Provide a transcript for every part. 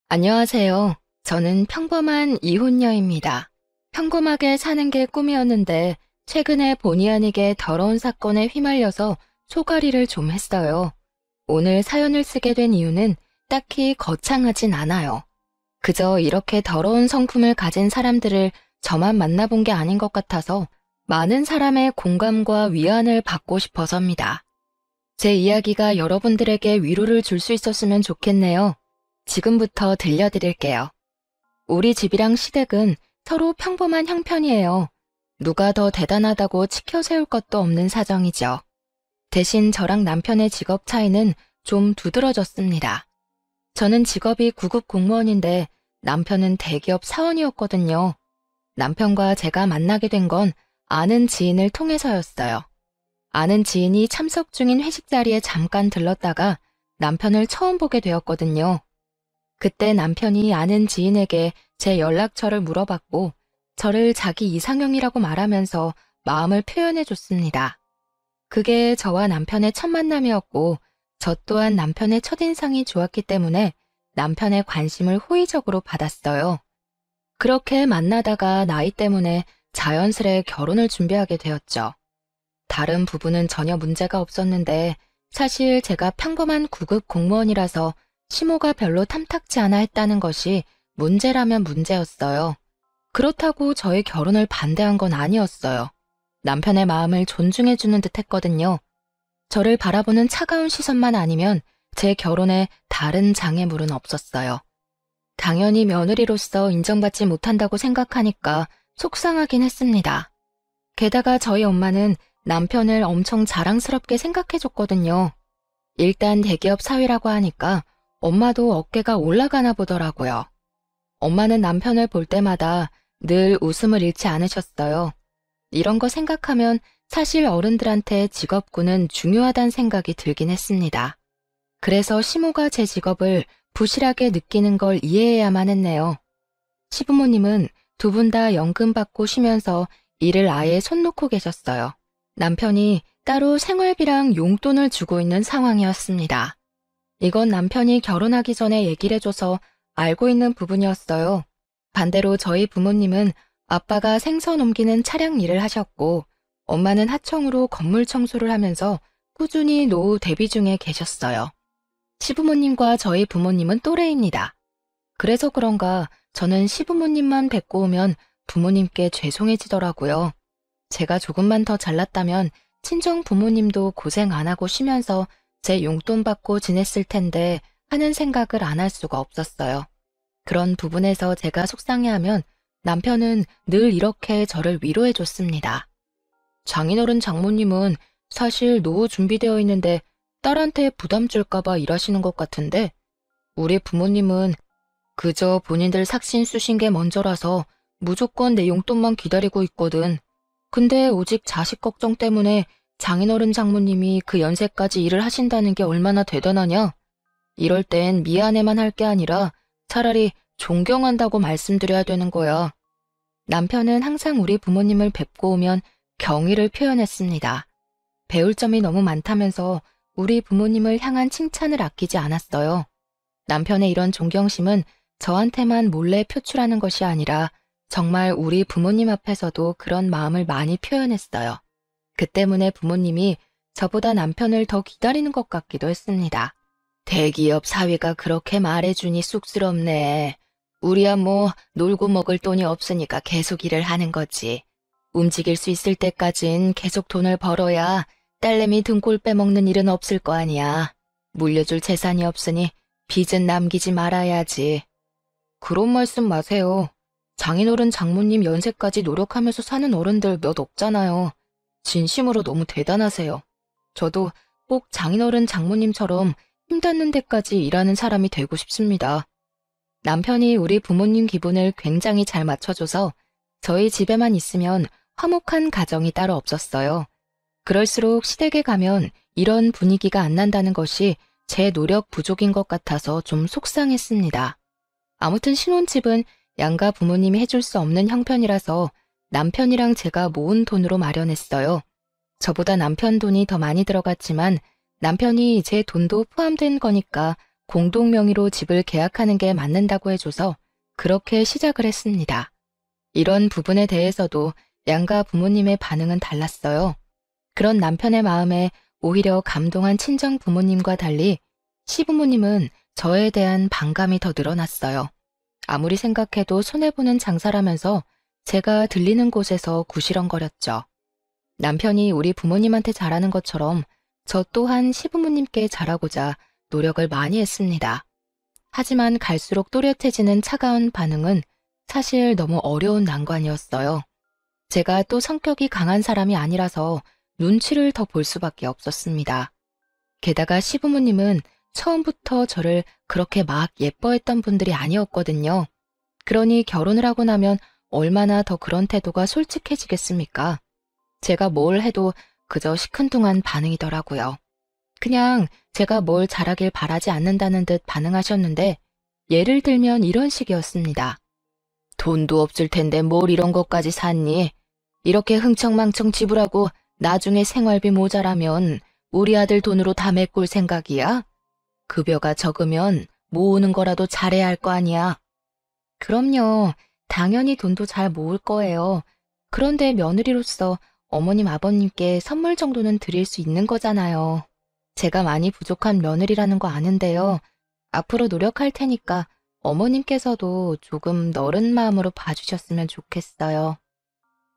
안녕하세요. 저는 평범한 이혼녀입니다. 평범하게 사는 게 꿈이었는데 최근에 본의 아니게 더러운 사건에 휘말려서 소가리를 좀 했어요. 오늘 사연을 쓰게 된 이유는 딱히 거창하진 않아요. 그저 이렇게 더러운 성품을 가진 사람들을 저만 만나본 게 아닌 것 같아서 많은 사람의 공감과 위안을 받고 싶어서입니다. 제 이야기가 여러분들에게 위로를 줄 수 있었으면 좋겠네요. 지금부터 들려드릴게요. 우리 집이랑 시댁은 서로 평범한 형편이에요. 누가 더 대단하다고 치켜 세울 것도 없는 사정이죠. 대신 저랑 남편의 직업 차이는 좀 두드러졌습니다. 저는 직업이 구급 공무원인데 남편은 대기업 사원이었거든요. 남편과 제가 만나게 된 건 아는 지인을 통해서였어요. 아는 지인이 참석 중인 회식 자리에 잠깐 들렀다가 남편을 처음 보게 되었거든요. 그때 남편이 아는 지인에게 제 연락처를 물어봤고 저를 자기 이상형이라고 말하면서 마음을 표현해 줬습니다. 그게 저와 남편의 첫 만남이었고 저 또한 남편의 첫인상이 좋았기 때문에 남편의 관심을 호의적으로 받았어요. 그렇게 만나다가 나이 때문에 자연스레 결혼을 준비하게 되었죠. 다른 부분은 전혀 문제가 없었는데 사실 제가 평범한 구급 공무원이라서 시모가 별로 탐탁지 않아 했다는 것이 문제라면 문제였어요. 그렇다고 저의 결혼을 반대한 건 아니었어요. 남편의 마음을 존중해주는 듯 했거든요. 저를 바라보는 차가운 시선만 아니면 제 결혼에 다른 장애물은 없었어요. 당연히 며느리로서 인정받지 못한다고 생각하니까 속상하긴 했습니다. 게다가 저희 엄마는 남편을 엄청 자랑스럽게 생각해줬거든요. 일단 대기업 사위라고 하니까 엄마도 어깨가 올라가나 보더라고요. 엄마는 남편을 볼 때마다 늘 웃음을 잃지 않으셨어요. 이런 거 생각하면 사실 어른들한테 직업군은 중요하다는 생각이 들긴 했습니다. 그래서 시모가 제 직업을 부실하게 느끼는 걸 이해해야만 했네요. 시부모님은 두 분 다 연금 받고 쉬면서 일을 아예 손 놓고 계셨어요. 남편이 따로 생활비랑 용돈을 주고 있는 상황이었습니다. 이건 남편이 결혼하기 전에 얘기를 해줘서 알고 있는 부분이었어요. 반대로 저희 부모님은 아빠가 생선 옮기는 차량 일을 하셨고 엄마는 하청으로 건물 청소를 하면서 꾸준히 노후 대비 중에 계셨어요. 시부모님과 저희 부모님은 또래입니다. 그래서 그런가 저는 시부모님만 뵙고 오면 부모님께 죄송해지더라고요. 제가 조금만 더 잘났다면 친정 부모님도 고생 안 하고 쉬면서 제 용돈 받고 지냈을 텐데 하는 생각을 안 할 수가 없었어요. 그런 부분에서 제가 속상해하면 남편은 늘 이렇게 저를 위로해 줬습니다. 장인어른 장모님은 사실 노후 준비되어 있는데 딸한테 부담 줄까봐 일하시는 것 같은데 우리 부모님은 그저 본인들 삭신 쑤신 게 먼저라서 무조건 내 용돈만 기다리고 있거든. 근데 오직 자식 걱정 때문에 장인어른 장모님이 그 연세까지 일을 하신다는 게 얼마나 대단하냐? 이럴 땐 미안해만 할 게 아니라 차라리 존경한다고 말씀드려야 되는 거야. 남편은 항상 우리 부모님을 뵙고 오면 경의를 표현했습니다. 배울 점이 너무 많다면서 우리 부모님을 향한 칭찬을 아끼지 않았어요. 남편의 이런 존경심은 저한테만 몰래 표출하는 것이 아니라 정말 우리 부모님 앞에서도 그런 마음을 많이 표현했어요. 그 때문에 부모님이 저보다 남편을 더 기다리는 것 같기도 했습니다. 대기업 사위가 그렇게 말해주니 쑥스럽네. 우리야 뭐 놀고 먹을 돈이 없으니까 계속 일을 하는 거지. 움직일 수 있을 때까진 계속 돈을 벌어야 딸내미 등골 빼먹는 일은 없을 거 아니야. 물려줄 재산이 없으니 빚은 남기지 말아야지. 그런 말씀 마세요. 장인어른 장모님 연세까지 노력하면서 사는 어른들 몇 없잖아요. 진심으로 너무 대단하세요. 저도 꼭 장인어른 장모님처럼 힘닿는 데까지 일하는 사람이 되고 싶습니다. 남편이 우리 부모님 기분을 굉장히 잘 맞춰줘서 저희 집에만 있으면 화목한 가정이 따로 없었어요. 그럴수록 시댁에 가면 이런 분위기가 안 난다는 것이 제 노력 부족인 것 같아서 좀 속상했습니다. 아무튼 신혼집은 양가 부모님이 해줄 수 없는 형편이라서 남편이랑 제가 모은 돈으로 마련했어요. 저보다 남편 돈이 더 많이 들어갔지만 남편이 제 돈도 포함된 거니까 공동 명의로 집을 계약하는 게 맞는다고 해줘서 그렇게 시작을 했습니다. 이런 부분에 대해서도 양가 부모님의 반응은 달랐어요. 그런 남편의 마음에 오히려 감동한 친정 부모님과 달리 시부모님은 저에 대한 반감이 더 늘어났어요. 아무리 생각해도 손해보는 장사라면서 제가 들리는 곳에서 구시렁거렸죠. 남편이 우리 부모님한테 잘하는 것처럼 저 또한 시부모님께 잘하고자 노력을 많이 했습니다. 하지만 갈수록 또렷해지는 차가운 반응은 사실 너무 어려운 난관이었어요. 제가 또 성격이 강한 사람이 아니라서 눈치를 더 볼 수밖에 없었습니다. 게다가 시부모님은 처음부터 저를 그렇게 막 예뻐했던 분들이 아니었거든요. 그러니 결혼을 하고 나면 얼마나 더 그런 태도가 솔직해지겠습니까? 제가 뭘 해도 그저 시큰둥한 반응이더라고요. 그냥 제가 뭘 잘하길 바라지 않는다는 듯 반응하셨는데 예를 들면 이런 식이었습니다. 돈도 없을 텐데 뭘 이런 것까지 샀니? 이렇게 흥청망청 지불하고 나중에 생활비 모자라면 우리 아들 돈으로 다 메꿀 생각이야? 급여가 적으면 모으는 거라도 잘해야 할 거 아니야. 그럼요. 당연히 돈도 잘 모을 거예요. 그런데 며느리로서 어머님 아버님께 선물 정도는 드릴 수 있는 거잖아요. 제가 많이 부족한 며느리라는 거 아는데요. 앞으로 노력할 테니까 어머님께서도 조금 너른 마음으로 봐주셨으면 좋겠어요.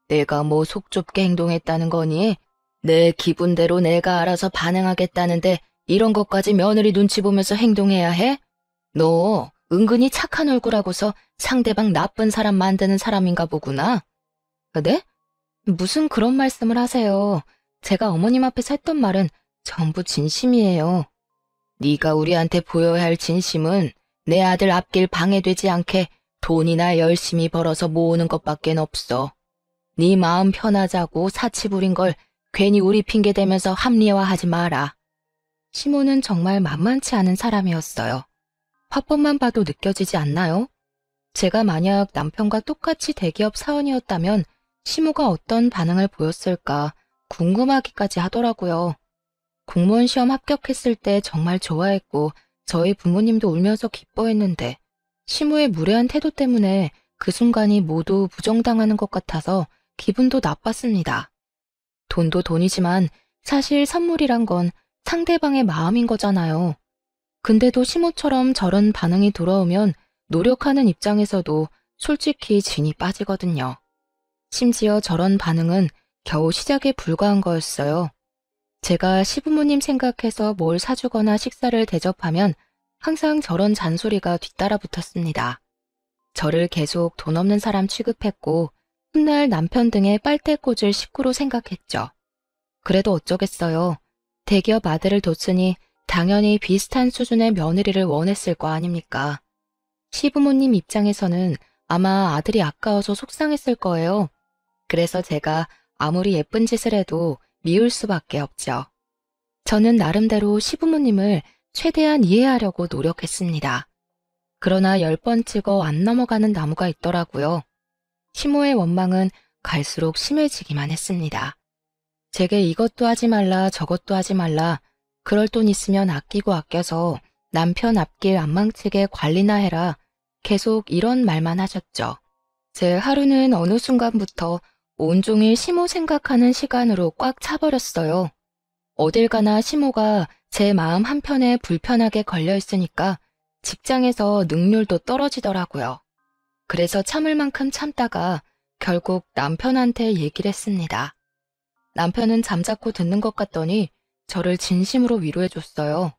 내가 뭐 속 좁게 행동했다는 거니? 내 기분대로 내가 알아서 반응하겠다는데 이런 것까지 며느리 눈치 보면서 행동해야 해? 너 은근히 착한 얼굴하고서 상대방 나쁜 사람 만드는 사람인가 보구나. 네? 무슨 그런 말씀을 하세요. 제가 어머님 앞에서 했던 말은 전부 진심이에요. 네가 우리한테 보여야 할 진심은 내 아들 앞길 방해되지 않게 돈이나 열심히 벌어서 모으는 것밖엔 없어. 네 마음 편하자고 사치 부린 걸 괜히 우리 핑계 대면서 합리화하지 마라. 시모는 정말 만만치 않은 사람이었어요. 화법만 봐도 느껴지지 않나요? 제가 만약 남편과 똑같이 대기업 사원이었다면 시모가 어떤 반응을 보였을까 궁금하기까지 하더라고요. 공무원 시험 합격했을 때 정말 좋아했고 저희 부모님도 울면서 기뻐했는데 시모의 무례한 태도 때문에 그 순간이 모두 부정당하는 것 같아서 기분도 나빴습니다. 돈도 돈이지만 사실 선물이란 건 상대방의 마음인 거잖아요. 근데도 시모처럼 저런 반응이 돌아오면 노력하는 입장에서도 솔직히 진이 빠지거든요. 심지어 저런 반응은 겨우 시작에 불과한 거였어요. 제가 시부모님 생각해서 뭘 사주거나 식사를 대접하면 항상 저런 잔소리가 뒤따라 붙었습니다. 저를 계속 돈 없는 사람 취급했고 훗날 남편 등의 빨대 꽂을 식구로 생각했죠. 그래도 어쩌겠어요. 대기업 아들을 뒀으니 당연히 비슷한 수준의 며느리를 원했을 거 아닙니까? 시부모님 입장에서는 아마 아들이 아까워서 속상했을 거예요. 그래서 제가 아무리 예쁜 짓을 해도 미울 수밖에 없죠. 저는 나름대로 시부모님을 최대한 이해하려고 노력했습니다. 그러나 10번 찍어 안 넘어가는 나무가 있더라고요. 시모의 원망은 갈수록 심해지기만 했습니다. 제게 이것도 하지 말라 저것도 하지 말라 그럴 돈 있으면 아끼고 아껴서 남편 앞길 안 망치게 관리나 해라 계속 이런 말만 하셨죠. 제 하루는 어느 순간부터 온종일 시모 생각하는 시간으로 꽉 차버렸어요. 어딜 가나 시모가 제 마음 한편에 불편하게 걸려 있으니까 직장에서 능률도 떨어지더라고요. 그래서 참을 만큼 참다가 결국 남편한테 얘기를 했습니다. 남편은 잠자코 듣는 것 같더니 저를 진심으로 위로해줬어요.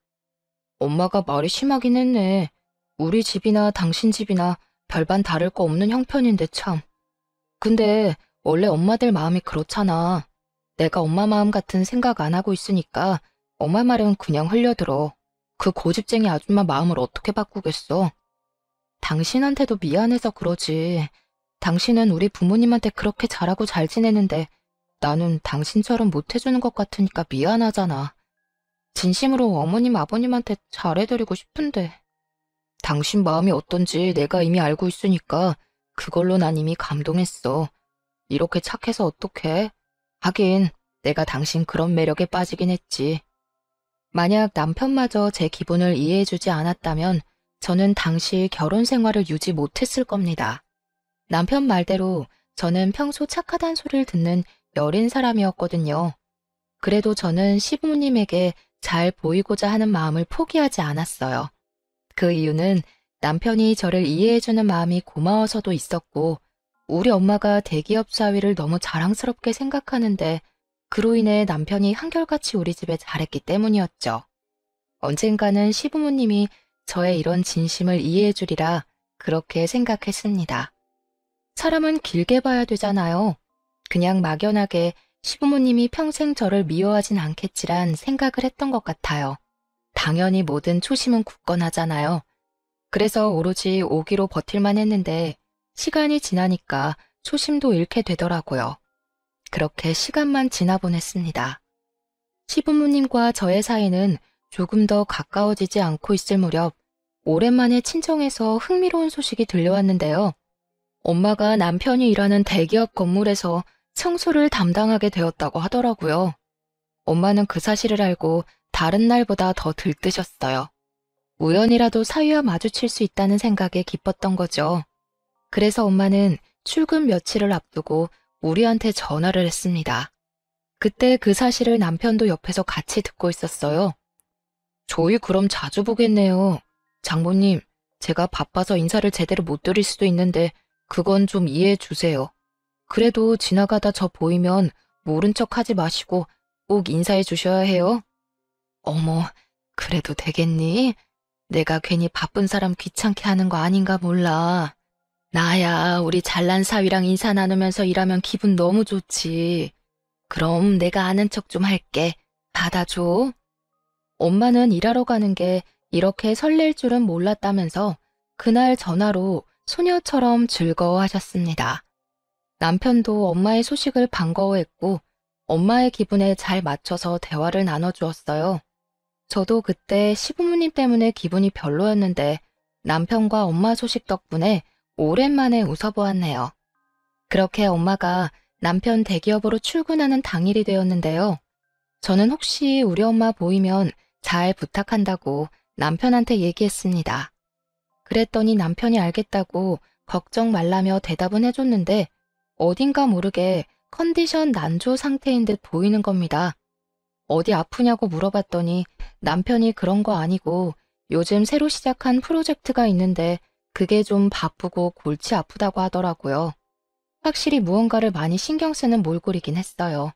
엄마가 말이 심하긴 했네. 우리 집이나 당신 집이나 별반 다를 거 없는 형편인데 참. 근데 원래 엄마들 마음이 그렇잖아. 내가 엄마 마음 같은 생각 안 하고 있으니까 엄마 말은 그냥 흘려들어. 그 고집쟁이 아줌마 마음을 어떻게 바꾸겠어. 당신한테도 미안해서 그러지. 당신은 우리 부모님한테 그렇게 잘하고 잘 지내는데 나는 당신처럼 못해주는 것 같으니까 미안하잖아. 진심으로 어머님 아버님한테 잘해드리고 싶은데. 당신 마음이 어떤지 내가 이미 알고 있으니까 그걸로 난 이미 감동했어. 이렇게 착해서 어떡해? 하긴 내가 당신 그런 매력에 빠지긴 했지. 만약 남편마저 제 기분을 이해해주지 않았다면 저는 당시 결혼 생활을 유지 못했을 겁니다. 남편 말대로 저는 평소 착하단 소리를 듣는 여린 사람이었거든요. 그래도 저는 시부모님에게 잘 보이고자 하는 마음을 포기하지 않았어요. 그 이유는 남편이 저를 이해해주는 마음이 고마워서도 있었고, 우리 엄마가 대기업 사위를 너무 자랑스럽게 생각하는데 그로 인해 남편이 한결같이 우리 집에 잘했기 때문이었죠. 언젠가는 시부모님이 저의 이런 진심을 이해해 주리라 그렇게 생각했습니다. 사람은 길게 봐야 되잖아요. 그냥 막연하게 시부모님이 평생 저를 미워하진 않겠지란 생각을 했던 것 같아요. 당연히 모든 초심은 굳건하잖아요. 그래서 오로지 오기로 버틸만 했는데 시간이 지나니까 초심도 잃게 되더라고요. 그렇게 시간만 지나보냈습니다. 시부모님과 저의 사이는 조금 더 가까워지지 않고 있을 무렵 오랜만에 친정에서 흥미로운 소식이 들려왔는데요. 엄마가 남편이 일하는 대기업 건물에서 청소를 담당하게 되었다고 하더라고요. 엄마는 그 사실을 알고 다른 날보다 더 들뜨셨어요. 우연이라도 사위와 마주칠 수 있다는 생각에 기뻤던 거죠. 그래서 엄마는 출근 며칠을 앞두고 우리한테 전화를 했습니다. 그때 그 사실을 남편도 옆에서 같이 듣고 있었어요. 저희 그럼 자주 보겠네요. 장모님, 제가 바빠서 인사를 제대로 못 드릴 수도 있는데 그건 좀 이해해 주세요. 그래도 지나가다 저 보이면 모른 척 하지 마시고 꼭 인사해 주셔야 해요. 어머, 그래도 되겠니? 내가 괜히 바쁜 사람 귀찮게 하는 거 아닌가 몰라. 나야 우리 잘난 사위랑 인사 나누면서 일하면 기분 너무 좋지. 그럼 내가 아는 척 좀 할게. 받아줘. 엄마는 일하러 가는 게 이렇게 설렐 줄은 몰랐다면서 그날 전화로 소녀처럼 즐거워하셨습니다. 남편도 엄마의 소식을 반가워했고 엄마의 기분에 잘 맞춰서 대화를 나눠주었어요. 저도 그때 시부모님 때문에 기분이 별로였는데 남편과 엄마 소식 덕분에 오랜만에 웃어보았네요. 그렇게 엄마가 남편 대기업으로 출근하는 당일이 되었는데요. 저는 혹시 우리 엄마 보이면 잘 부탁한다고 남편한테 얘기했습니다. 그랬더니 남편이 알겠다고 걱정 말라며 대답은 해줬는데 어딘가 모르게 컨디션 난조 상태인 듯 보이는 겁니다. 어디 아프냐고 물어봤더니 남편이 그런 거 아니고 요즘 새로 시작한 프로젝트가 있는데 그게 좀 바쁘고 골치 아프다고 하더라고요. 확실히 무언가를 많이 신경 쓰는 몰골이긴 했어요.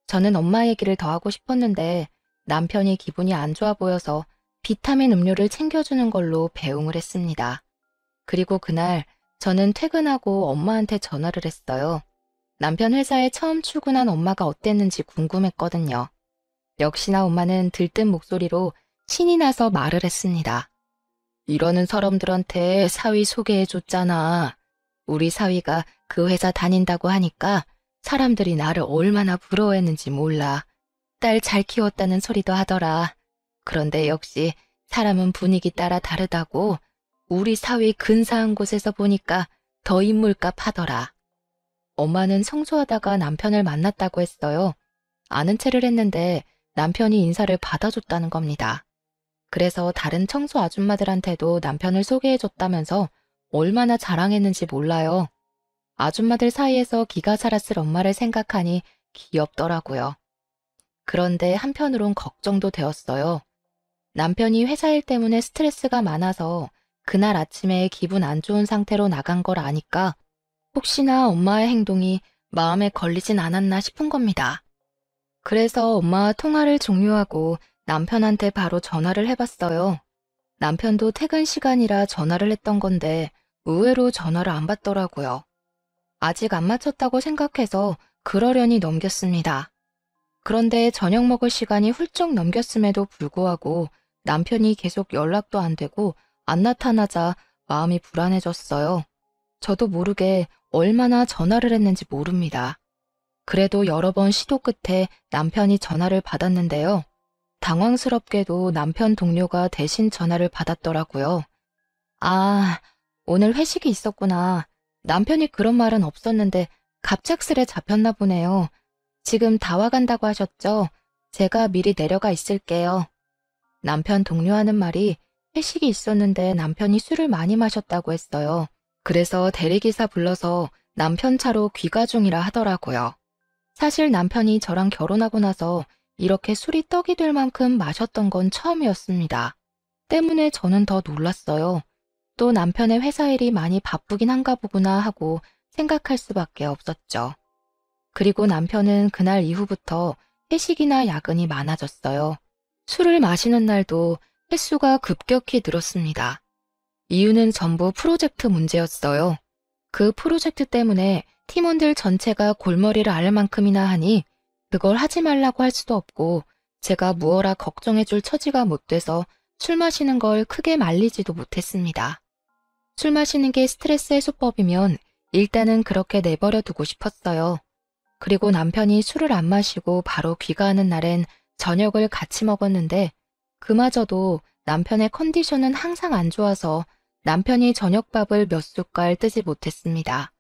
저는 엄마 얘기를 더 하고 싶었는데 남편이 기분이 안 좋아 보여서 비타민 음료를 챙겨주는 걸로 배웅을 했습니다. 그리고 그날 저는 퇴근하고 엄마한테 전화를 했어요. 남편 회사에 처음 출근한 엄마가 어땠는지 궁금했거든요. 역시나 엄마는 들뜬 목소리로 신이 나서 말을 했습니다. 이러는 사람들한테 사위 소개해줬잖아. 우리 사위가 그 회사 다닌다고 하니까 사람들이 나를 얼마나 부러워했는지 몰라. 딸 잘 키웠다는 소리도 하더라. 그런데 역시 사람은 분위기 따라 다르다고 우리 사위 근사한 곳에서 보니까 더 인물값 하더라. 엄마는 청소하다가 남편을 만났다고 했어요. 아는 체를 했는데 남편이 인사를 받아줬다는 겁니다. 그래서 다른 청소 아줌마들한테도 남편을 소개해줬다면서 얼마나 자랑했는지 몰라요. 아줌마들 사이에서 기가 살았을 엄마를 생각하니 귀엽더라고요. 그런데 한편으론 걱정도 되었어요. 남편이 회사 일 때문에 스트레스가 많아서 그날 아침에 기분 안 좋은 상태로 나간 걸 아니까 혹시나 엄마의 행동이 마음에 걸리진 않았나 싶은 겁니다. 그래서 엄마와 통화를 종료하고 남편한테 바로 전화를 해봤어요. 남편도 퇴근 시간이라 전화를 했던 건데 의외로 전화를 안 받더라고요. 아직 안 마쳤다고 생각해서 그러려니 넘겼습니다. 그런데 저녁 먹을 시간이 훌쩍 넘겼음에도 불구하고 남편이 계속 연락도 안 되고 안 나타나자 마음이 불안해졌어요. 저도 모르게 얼마나 전화를 했는지 모릅니다. 그래도 여러 번 시도 끝에 남편이 전화를 받았는데요. 당황스럽게도 남편 동료가 대신 전화를 받았더라고요. 아, 오늘 회식이 있었구나. 남편이 그런 말은 없었는데 갑작스레 잡혔나 보네요. 지금 다 와간다고 하셨죠? 제가 미리 내려가 있을게요. 남편 동료하는 말이 회식이 있었는데 남편이 술을 많이 마셨다고 했어요. 그래서 대리기사 불러서 남편 차로 귀가 중이라 하더라고요. 사실 남편이 저랑 결혼하고 나서 이렇게 술이 떡이 될 만큼 마셨던 건 처음이었습니다. 때문에 저는 더 놀랐어요. 또 남편의 회사 일이 많이 바쁘긴 한가 보구나 하고 생각할 수밖에 없었죠. 그리고 남편은 그날 이후부터 회식이나 야근이 많아졌어요. 술을 마시는 날도 횟수가 급격히 늘었습니다. 이유는 전부 프로젝트 문제였어요. 그 프로젝트 때문에 팀원들 전체가 골머리를 앓을 만큼이나 하니 그걸 하지 말라고 할 수도 없고 제가 무어라 걱정해줄 처지가 못 돼서 술 마시는 걸 크게 말리지도 못했습니다. 술 마시는 게 스트레스 해소법이면 일단은 그렇게 내버려 두고 싶었어요. 그리고 남편이 술을 안 마시고 바로 귀가하는 날엔 저녁을 같이 먹었는데 그마저도 남편의 컨디션은 항상 안 좋아서 남편이 저녁밥을 몇 숟갈 뜨지 못했습니다.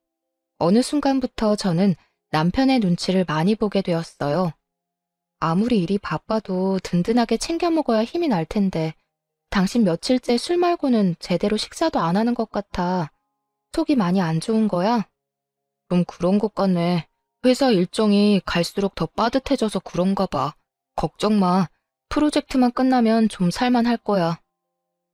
어느 순간부터 저는 남편의 눈치를 많이 보게 되었어요. 아무리 일이 바빠도 든든하게 챙겨 먹어야 힘이 날 텐데 당신 며칠째 술 말고는 제대로 식사도 안 하는 것 같아. 속이 많이 안 좋은 거야? 좀 그런 것 같네. 회사 일정이 갈수록 더 빠듯해져서 그런가 봐. 걱정 마. 프로젝트만 끝나면 좀 살만할 거야.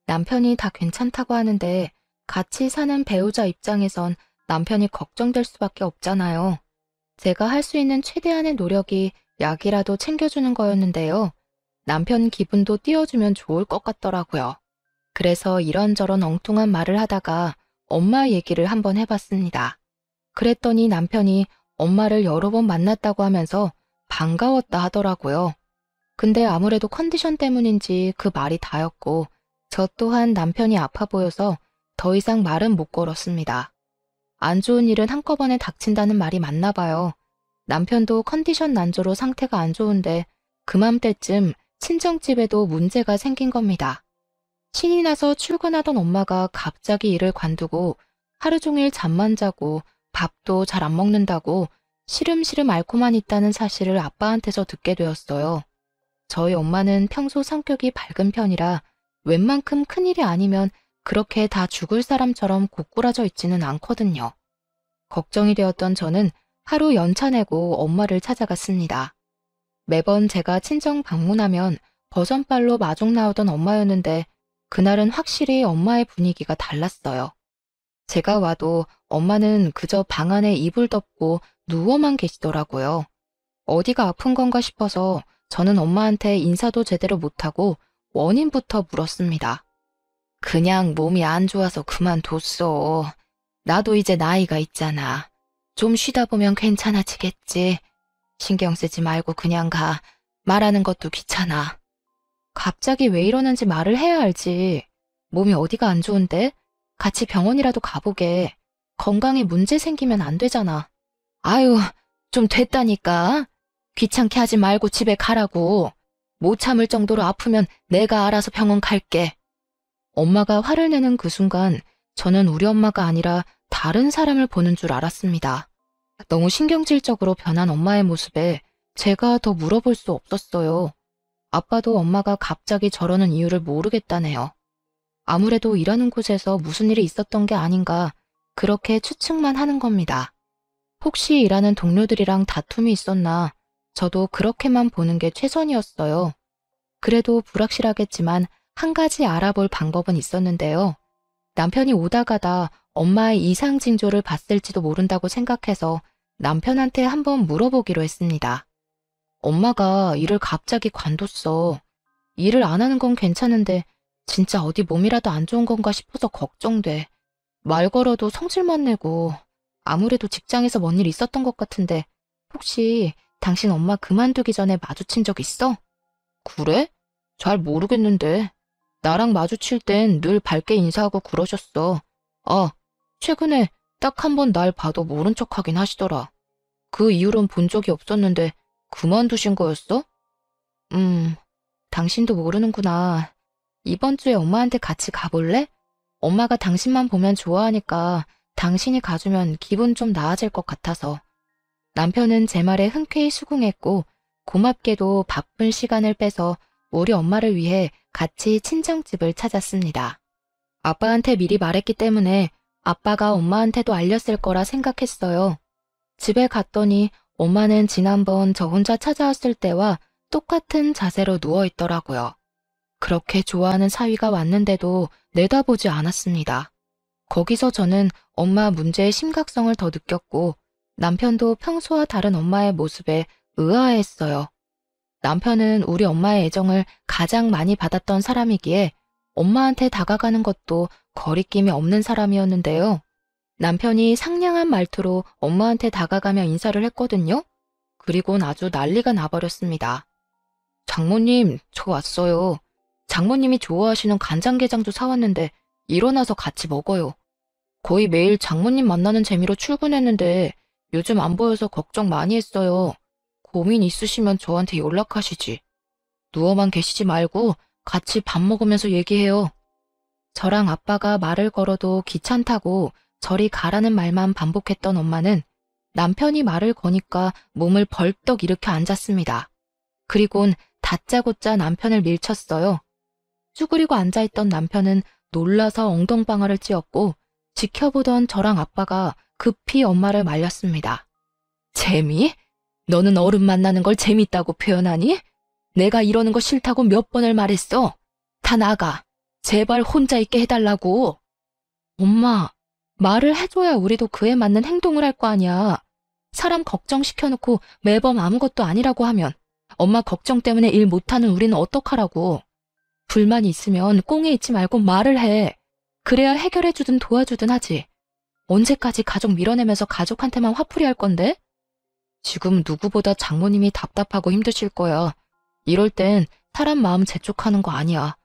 남편이 다 괜찮다고 하는데 같이 사는 배우자 입장에선 남편이 걱정될 수밖에 없잖아요. 제가 할 수 있는 최대한의 노력이 약이라도 챙겨주는 거였는데요. 남편 기분도 띄워주면 좋을 것 같더라고요. 그래서 이런저런 엉뚱한 말을 하다가 엄마 얘기를 한번 해봤습니다. 그랬더니 남편이 엄마를 여러 번 만났다고 하면서 반가웠다 하더라고요. 근데 아무래도 컨디션 때문인지 그 말이 다였고 저 또한 남편이 아파 보여서 더 이상 말은 못 걸었습니다. 안 좋은 일은 한꺼번에 닥친다는 말이 맞나 봐요. 남편도 컨디션 난조로 상태가 안 좋은데 그맘때쯤 친정집에도 문제가 생긴 겁니다. 신이 나서 출근하던 엄마가 갑자기 일을 관두고 하루 종일 잠만 자고 밥도 잘 안 먹는다고 시름시름 앓고만 있다는 사실을 아빠한테서 듣게 되었어요. 저희 엄마는 평소 성격이 밝은 편이라 웬만큼 큰일이 아니면 그렇게 다 죽을 사람처럼 고꾸라져 있지는 않거든요. 걱정이 되었던 저는 하루 연차 내고 엄마를 찾아갔습니다. 매번 제가 친정 방문하면 버선발로 마중 나오던 엄마였는데 그날은 확실히 엄마의 분위기가 달랐어요. 제가 와도 엄마는 그저 방 안에 이불 덮고 누워만 계시더라고요. 어디가 아픈 건가 싶어서 저는 엄마한테 인사도 제대로 못하고 원인부터 물었습니다. 그냥 몸이 안 좋아서 그만뒀어. 나도 이제 나이가 있잖아. 좀 쉬다 보면 괜찮아지겠지. 신경 쓰지 말고 그냥 가. 말하는 것도 귀찮아. 갑자기 왜 이러는지 말을 해야 알지. 몸이 어디가 안 좋은데? 같이 병원이라도 가보게. 건강에 문제 생기면 안 되잖아. 아유, 좀 됐다니까. 귀찮게 하지 말고 집에 가라고. 못 참을 정도로 아프면 내가 알아서 병원 갈게. 엄마가 화를 내는 그 순간 저는 우리 엄마가 아니라 다른 사람을 보는 줄 알았습니다. 너무 신경질적으로 변한 엄마의 모습에 제가 더 물어볼 수 없었어요. 아빠도 엄마가 갑자기 저러는 이유를 모르겠다네요. 아무래도 일하는 곳에서 무슨 일이 있었던 게 아닌가 그렇게 추측만 하는 겁니다. 혹시 일하는 동료들이랑 다툼이 있었나 저도 그렇게만 보는 게 최선이었어요. 그래도 불확실하겠지만 한 가지 알아볼 방법은 있었는데요. 남편이 오다 가다 엄마의 이상 징조를 봤을지도 모른다고 생각해서 남편한테 한번 물어보기로 했습니다. 엄마가 일을 갑자기 관뒀어. 일을 안 하는 건 괜찮은데 진짜 어디 몸이라도 안 좋은 건가 싶어서 걱정돼. 말 걸어도 성질만 내고 아무래도 직장에서 뭔 일 있었던 것 같은데 혹시 당신 엄마 그만두기 전에 마주친 적 있어? 그래? 잘 모르겠는데. 나랑 마주칠 땐 늘 밝게 인사하고 그러셨어. 아, 최근에 딱 한 번 날 봐도 모른 척하긴 하시더라. 그 이후론 본 적이 없었는데 그만두신 거였어? 당신도 모르는구나. 이번 주에 엄마한테 같이 가볼래? 엄마가 당신만 보면 좋아하니까 당신이 가주면 기분 좀 나아질 것 같아서. 남편은 제 말에 흔쾌히 수긍했고 고맙게도 바쁜 시간을 빼서 우리 엄마를 위해 같이 친정집을 찾았습니다. 아빠한테 미리 말했기 때문에 아빠가 엄마한테도 알렸을 거라 생각했어요. 집에 갔더니 엄마는 지난번 저 혼자 찾아왔을 때와 똑같은 자세로 누워 있더라고요. 그렇게 좋아하는 사위가 왔는데도 내다보지 않았습니다. 거기서 저는 엄마 문제의 심각성을 더 느꼈고 남편도 평소와 다른 엄마의 모습에 의아해했어요. 남편은 우리 엄마의 애정을 가장 많이 받았던 사람이기에 엄마한테 다가가는 것도 거리낌이 없는 사람이었는데요. 남편이 상냥한 말투로 엄마한테 다가가며 인사를 했거든요. 그리고는 아주 난리가 나버렸습니다. 장모님, 저 왔어요. 장모님이 좋아하시는 간장게장도 사왔는데 일어나서 같이 먹어요. 거의 매일 장모님 만나는 재미로 출근했는데 요즘 안 보여서 걱정 많이 했어요. 고민 있으시면 저한테 연락하시지. 누워만 계시지 말고 같이 밥 먹으면서 얘기해요. 저랑 아빠가 말을 걸어도 귀찮다고 저리 가라는 말만 반복했던 엄마는 남편이 말을 거니까 몸을 벌떡 일으켜 앉았습니다. 그리곤 다짜고짜 남편을 밀쳤어요. 쭈그리고 앉아있던 남편은 놀라서 엉덩방아를 찧었고 지켜보던 저랑 아빠가 급히 엄마를 말렸습니다. 재미? 너는 어른 만나는 걸 재밌다고 표현하니? 내가 이러는 거 싫다고 몇 번을 말했어. 다 나가. 제발 혼자 있게 해달라고. 엄마, 말을 해줘야 우리도 그에 맞는 행동을 할 거 아니야. 사람 걱정시켜놓고 매번 아무것도 아니라고 하면 엄마 걱정 때문에 일 못하는 우리는 어떡하라고. 불만이 있으면 꽁에 있지 말고 말을 해. 그래야 해결해주든 도와주든 하지. 언제까지 가족 밀어내면서 가족한테만 화풀이 할 건데? 지금 누구보다 장모님이 답답하고 힘드실 거야. 이럴 땐 사람 마음 재촉하는 거 아니야.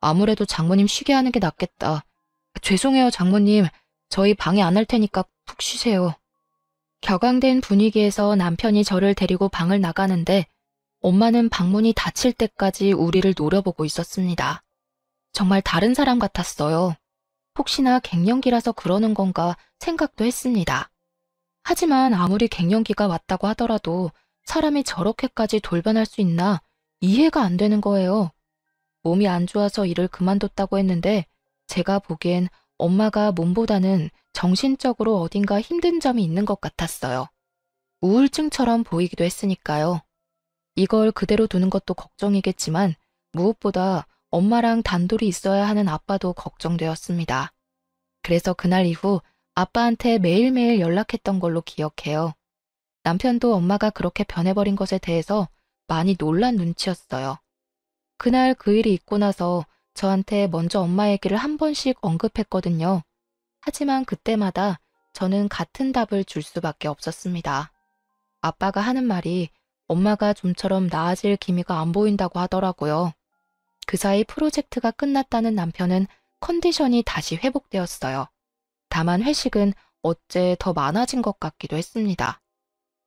아무래도 장모님 쉬게 하는 게 낫겠다. 죄송해요, 장모님. 저희 방해 안 할 테니까 푹 쉬세요. 격앙된 분위기에서 남편이 저를 데리고 방을 나가는데 엄마는 방문이 닫힐 때까지 우리를 노려보고 있었습니다. 정말 다른 사람 같았어요. 혹시나 갱년기라서 그러는 건가 생각도 했습니다. 하지만 아무리 갱년기가 왔다고 하더라도 사람이 저렇게까지 돌변할 수 있나 이해가 안 되는 거예요. 몸이 안 좋아서 일을 그만뒀다고 했는데 제가 보기엔 엄마가 몸보다는 정신적으로 어딘가 힘든 점이 있는 것 같았어요. 우울증처럼 보이기도 했으니까요. 이걸 그대로 두는 것도 걱정이겠지만 무엇보다 엄마랑 단둘이 있어야 하는 아빠도 걱정되었습니다. 그래서 그날 이후 아빠한테 매일매일 연락했던 걸로 기억해요. 남편도 엄마가 그렇게 변해버린 것에 대해서 많이 놀란 눈치였어요. 그날 그 일이 있고 나서 저한테 먼저 엄마 얘기를 한 번씩 언급했거든요. 하지만 그때마다 저는 같은 답을 줄 수밖에 없었습니다. 아빠가 하는 말이 엄마가 좀처럼 나아질 기미가 안 보인다고 하더라고요. 그 사이 프로젝트가 끝났다는 남편은 컨디션이 다시 회복되었어요. 다만 회식은 어째 더 많아진 것 같기도 했습니다.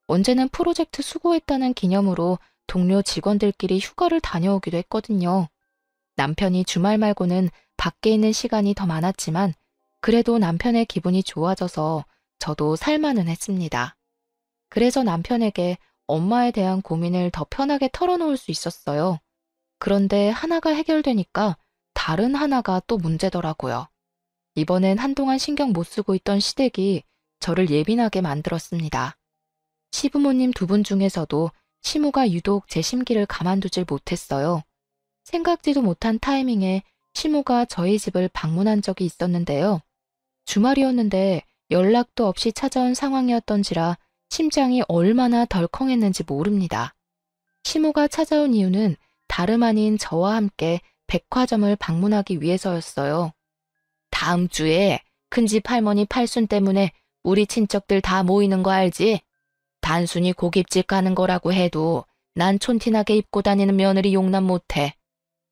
언제는 프로젝트 수고했다는 기념으로 동료 직원들끼리 휴가를 다녀오기도 했거든요. 남편이 주말 말고는 밖에 있는 시간이 더 많았지만 그래도 남편의 기분이 좋아져서 저도 살만은 했습니다. 그래서 남편에게 엄마에 대한 고민을 더 편하게 털어놓을 수 있었어요. 그런데 하나가 해결되니까 다른 하나가 또 문제더라고요. 이번엔 한동안 신경 못 쓰고 있던 시댁이 저를 예민하게 만들었습니다. 시부모님 두 분 중에서도 시모가 유독 제 심기를 가만두질 못했어요. 생각지도 못한 타이밍에 시모가 저희 집을 방문한 적이 있었는데요. 주말이었는데 연락도 없이 찾아온 상황이었던지라 심장이 얼마나 덜컹했는지 모릅니다. 시모가 찾아온 이유는 다름 아닌 저와 함께 백화점을 방문하기 위해서였어요. 다음 주에 큰집 할머니 팔순 때문에 우리 친척들 다 모이는 거 알지? 단순히 고깃집 가는 거라고 해도 난 촌티나게 입고 다니는 며느리 용납 못해.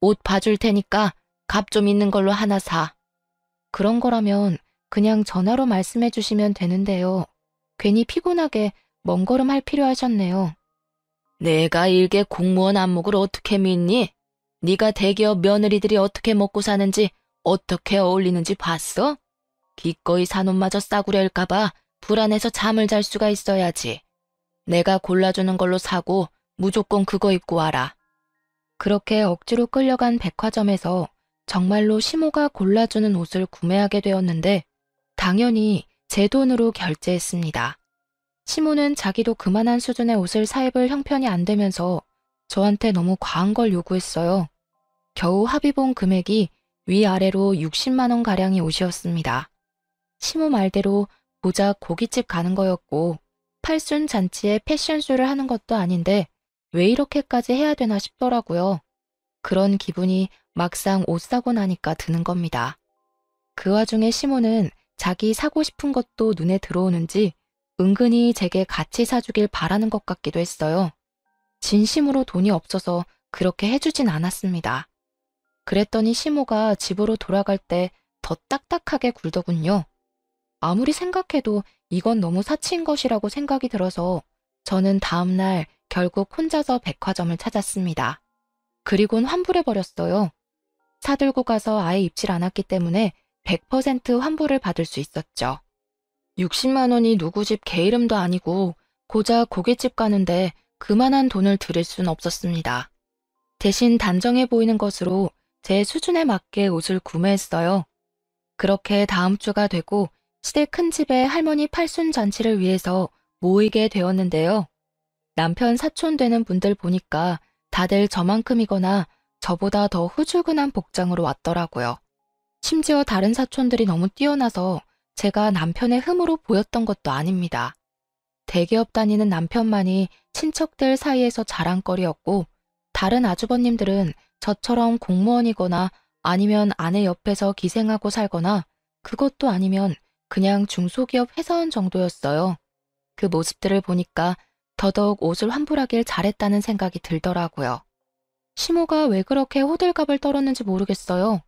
옷 봐줄 테니까 값 좀 있는 걸로 하나 사. 그런 거라면 그냥 전화로 말씀해 주시면 되는데요. 괜히 피곤하게 먼 걸음 할 필요 하셨네요. 내가 일개 공무원 안목을 어떻게 믿니? 네가 대기업 며느리들이 어떻게 먹고 사는지 어떻게 어울리는지 봤어? 기꺼이 사놈마저 싸구려일까봐 불안해서 잠을 잘 수가 있어야지. 내가 골라주는 걸로 사고 무조건 그거 입고 와라. 그렇게 억지로 끌려간 백화점에서 정말로 시모가 골라주는 옷을 구매하게 되었는데 당연히 제 돈으로 결제했습니다. 시모는 자기도 그만한 수준의 옷을 사입을 형편이 안 되면서 저한테 너무 과한 걸 요구했어요. 겨우 합의본 금액이 위아래로 60만 원 가량의 옷이었습니다. 시모 말대로 고작 고깃집 가는 거였고 팔순 잔치에 패션쇼를 하는 것도 아닌데 왜 이렇게까지 해야 되나 싶더라고요. 그런 기분이 막상 옷 사고 나니까 드는 겁니다. 그 와중에 시모는 자기 사고 싶은 것도 눈에 들어오는지 은근히 제게 같이 사주길 바라는 것 같기도 했어요. 진심으로 돈이 없어서 그렇게 해주진 않았습니다. 그랬더니 시모가 집으로 돌아갈 때 더 딱딱하게 굴더군요. 아무리 생각해도 이건 너무 사치인 것이라고 생각이 들어서 저는 다음날 결국 혼자서 백화점을 찾았습니다. 그리곤 환불해버렸어요. 사들고 가서 아예 입질 않았기 때문에 100% 환불을 받을 수 있었죠. 60만 원이 누구 집 개 이름도 아니고 고작 고깃집 가는데 그만한 돈을 들일 순 없었습니다. 대신 단정해 보이는 것으로 제 수준에 맞게 옷을 구매했어요. 그렇게 다음 주가 되고 시댁 큰 집에 할머니 팔순 잔치를 위해서 모이게 되었는데요. 남편 사촌 되는 분들 보니까 다들 저만큼이거나 저보다 더 후줄근한 복장으로 왔더라고요. 심지어 다른 사촌들이 너무 뛰어나서 제가 남편의 흠으로 보였던 것도 아닙니다. 대기업 다니는 남편만이 친척들 사이에서 자랑거리였고 다른 아주버님들은 저처럼 공무원이거나 아니면 아내 옆에서 기생하고 살거나 그것도 아니면 그냥 중소기업 회사원 정도였어요. 그 모습들을 보니까 더더욱 옷을 환불하길 잘했다는 생각이 들더라고요. 시모가 왜 그렇게 호들갑을 떨었는지 모르겠어요.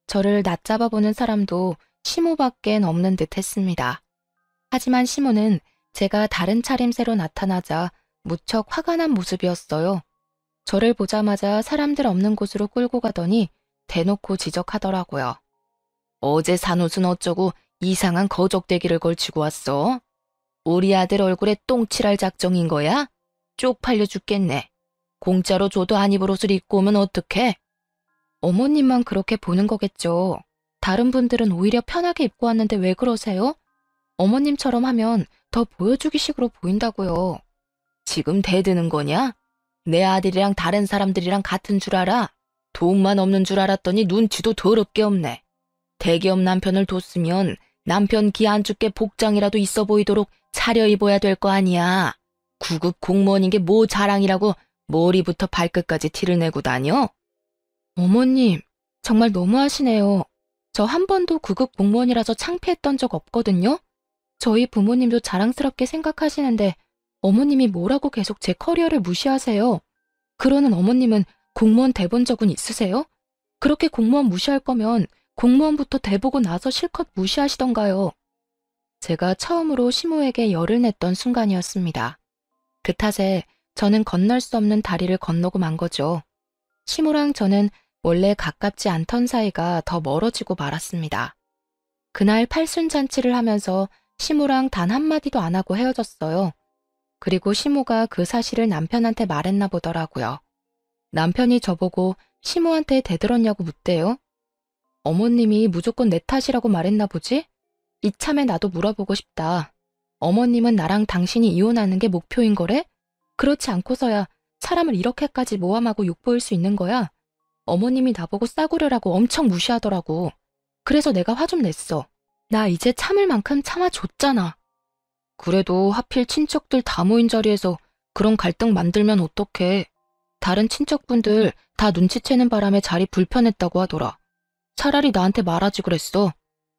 저를 낮잡아보는 사람도 시모밖엔 없는 듯 했습니다. 하지만 시모는 제가 다른 차림새로 나타나자 무척 화가 난 모습이었어요. 저를 보자마자 사람들 없는 곳으로 끌고 가더니 대놓고 지적하더라고요. 어제 산 옷은 어쩌고 이상한 거적대기를 걸치고 왔어? 우리 아들 얼굴에 똥칠할 작정인 거야? 쪽팔려 죽겠네. 공짜로 줘도 안 입을 옷을 입고 오면 어떡해? 어머님만 그렇게 보는 거겠죠. 다른 분들은 오히려 편하게 입고 왔는데 왜 그러세요? 어머님처럼 하면 더 보여주기 식으로 보인다고요. 지금 대드는 거냐? 내 아들이랑 다른 사람들이랑 같은 줄 알아? 돈만 없는 줄 알았더니 눈치도 더럽게 없네. 대기업 남편을 뒀으면 남편 기 안 죽게 복장이라도 있어 보이도록 차려입어야 될 거 아니야. 구급 공무원인 게 뭐 자랑이라고 머리부터 발끝까지 티를 내고 다녀? 어머님, 정말 너무하시네요. 저 한 번도 구급 공무원이라서 창피했던 적 없거든요. 저희 부모님도 자랑스럽게 생각하시는데 어머님이 뭐라고 계속 제 커리어를 무시하세요. 그러는 어머님은 공무원 돼본 적은 있으세요? 그렇게 공무원 무시할 거면 공무원부터 돼보고 나서 실컷 무시하시던가요. 제가 처음으로 시모에게 열을 냈던 순간이었습니다. 그 탓에 저는 건널 수 없는 다리를 건너고 만 거죠. 시모랑 저는 원래 가깝지 않던 사이가 더 멀어지고 말았습니다. 그날 팔순잔치를 하면서 시모랑 단 한마디도 안 하고 헤어졌어요. 그리고 시모가 그 사실을 남편한테 말했나 보더라고요. 남편이 저보고 시모한테 대들었냐고 묻대요. 어머님이 무조건 내 탓이라고 말했나 보지? 이참에 나도 물어보고 싶다. 어머님은 나랑 당신이 이혼하는 게 목표인 거래? 그렇지 않고서야 사람을 이렇게까지 모함하고 욕보일 수 있는 거야? 어머님이 나보고 싸구려라고 엄청 무시하더라고. 그래서 내가 화 좀 냈어. 나 이제 참을 만큼 참아줬잖아. 그래도 하필 친척들 다 모인 자리에서 그런 갈등 만들면 어떡해. 다른 친척분들 다 눈치채는 바람에 자리 불편했다고 하더라. 차라리 나한테 말하지 그랬어.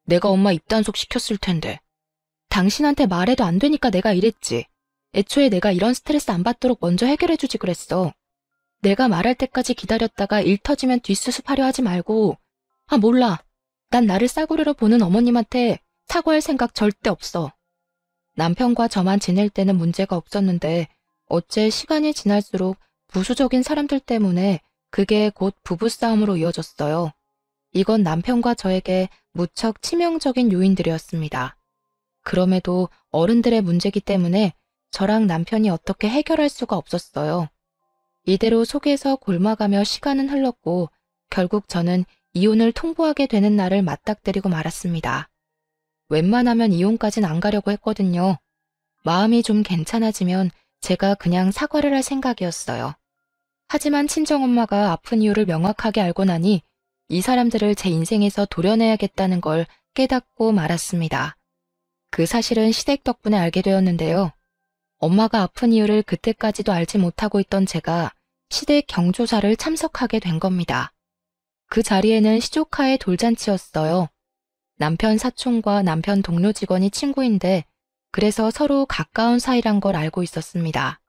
내가 엄마 입단속 시켰을 텐데. 당신한테 말해도 안 되니까 내가 이랬지. 애초에 내가 이런 스트레스 안 받도록 먼저 해결해주지 그랬어. 내가 말할 때까지 기다렸다가 일 터지면 뒷수습하려 하지 말고. 아, 몰라. 난 나를 싸구려로 보는 어머님한테 사과할 생각 절대 없어. 남편과 저만 지낼 때는 문제가 없었는데 어째 시간이 지날수록 부수적인 사람들 때문에 그게 곧 부부싸움으로 이어졌어요. 이건 남편과 저에게 무척 치명적인 요인들이었습니다. 그럼에도 어른들의 문제기 때문에 저랑 남편이 어떻게 해결할 수가 없었어요. 이대로 속에서 골마가며 시간은 흘렀고 결국 저는 이혼을 통보하게 되는 날을 맞닥뜨리고 말았습니다. 웬만하면 이혼까진 안 가려고 했거든요. 마음이 좀 괜찮아지면 제가 그냥 사과를 할 생각이었어요. 하지만 친정엄마가 아픈 이유를 명확하게 알고 나니 이 사람들을 제 인생에서 도려내야겠다는 걸 깨닫고 말았습니다. 그 사실은 시댁 덕분에 알게 되었는데요. 엄마가 아픈 이유를 그때까지도 알지 못하고 있던 제가 시댁 경조사를 참석하게 된 겁니다. 그 자리에는 시조카의 돌잔치였어요. 남편 사촌과 남편 동료 직원이 친구인데 그래서 서로 가까운 사이란 걸 알고 있었습니다.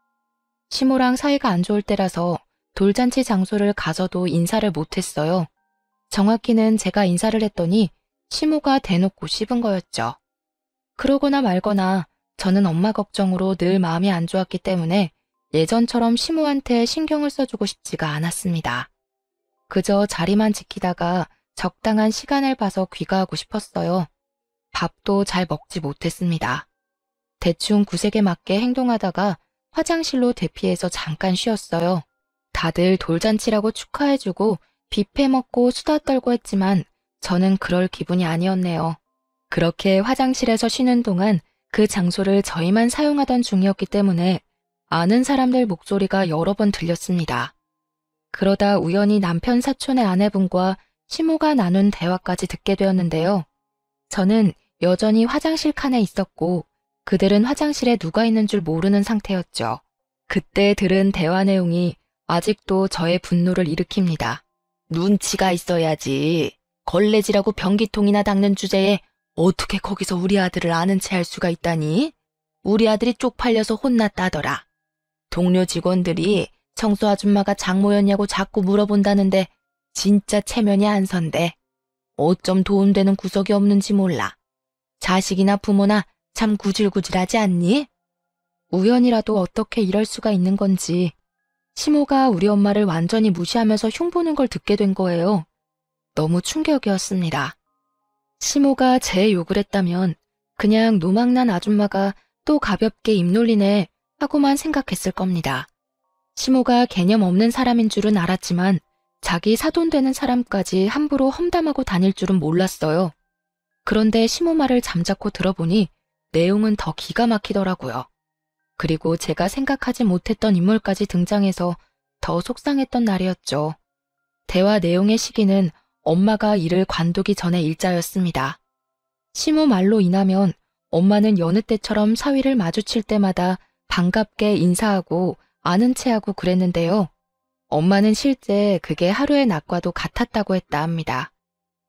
시모랑 사이가 안 좋을 때라서 돌잔치 장소를 가서도 인사를 못했어요. 정확히는 제가 인사를 했더니 시모가 대놓고 씹은 거였죠. 그러거나 말거나 저는 엄마 걱정으로 늘 마음이 안 좋았기 때문에 예전처럼 시모한테 신경을 써주고 싶지가 않았습니다. 그저 자리만 지키다가 적당한 시간을 봐서 귀가하고 싶었어요. 밥도 잘 먹지 못했습니다. 대충 구색에 맞게 행동하다가 화장실로 대피해서 잠깐 쉬었어요. 다들 돌잔치라고 축하해주고 뷔페 먹고 수다 떨고 했지만 저는 그럴 기분이 아니었네요. 그렇게 화장실에서 쉬는 동안 그 장소를 저희만 사용하던 중이었기 때문에 아는 사람들 목소리가 여러 번 들렸습니다. 그러다 우연히 남편 사촌의 아내분과 시모가 나눈 대화까지 듣게 되었는데요. 저는 여전히 화장실 칸에 있었고 그들은 화장실에 누가 있는 줄 모르는 상태였죠. 그때 들은 대화 내용이 아직도 저의 분노를 일으킵니다. 눈치가 있어야지. 걸레질하고 변기통이나 닦는 주제에 어떻게 거기서 우리 아들을 아는 체 할 수가 있다니? 우리 아들이 쪽팔려서 혼났다더라. 동료 직원들이 청소 아줌마가 장모였냐고 자꾸 물어본다는데 진짜 체면이 안 선대. 어쩜 도움되는 구석이 없는지 몰라. 자식이나 부모나 참 구질구질하지 않니? 우연이라도 어떻게 이럴 수가 있는 건지 시모가 우리 엄마를 완전히 무시하면서 흉보는 걸 듣게 된 거예요. 너무 충격이었습니다. 시모가 제 욕을 했다면 그냥 노망난 아줌마가 또 가볍게 입 놀리네 하고만 생각했을 겁니다. 시모가 개념 없는 사람인 줄은 알았지만 자기 사돈되는 사람까지 함부로 험담하고 다닐 줄은 몰랐어요. 그런데 시모 말을 잠자코 들어보니 내용은 더 기가 막히더라고요. 그리고 제가 생각하지 못했던 인물까지 등장해서 더 속상했던 날이었죠. 대화 내용의 시기는 엄마가 일을 관두기 전의 일자였습니다. 시모 말로 인하면 엄마는 여느 때처럼 사위를 마주칠 때마다 반갑게 인사하고 아는 체하고 그랬는데요. 엄마는 실제 그게 하루의 낙과도 같았다고 했다 합니다.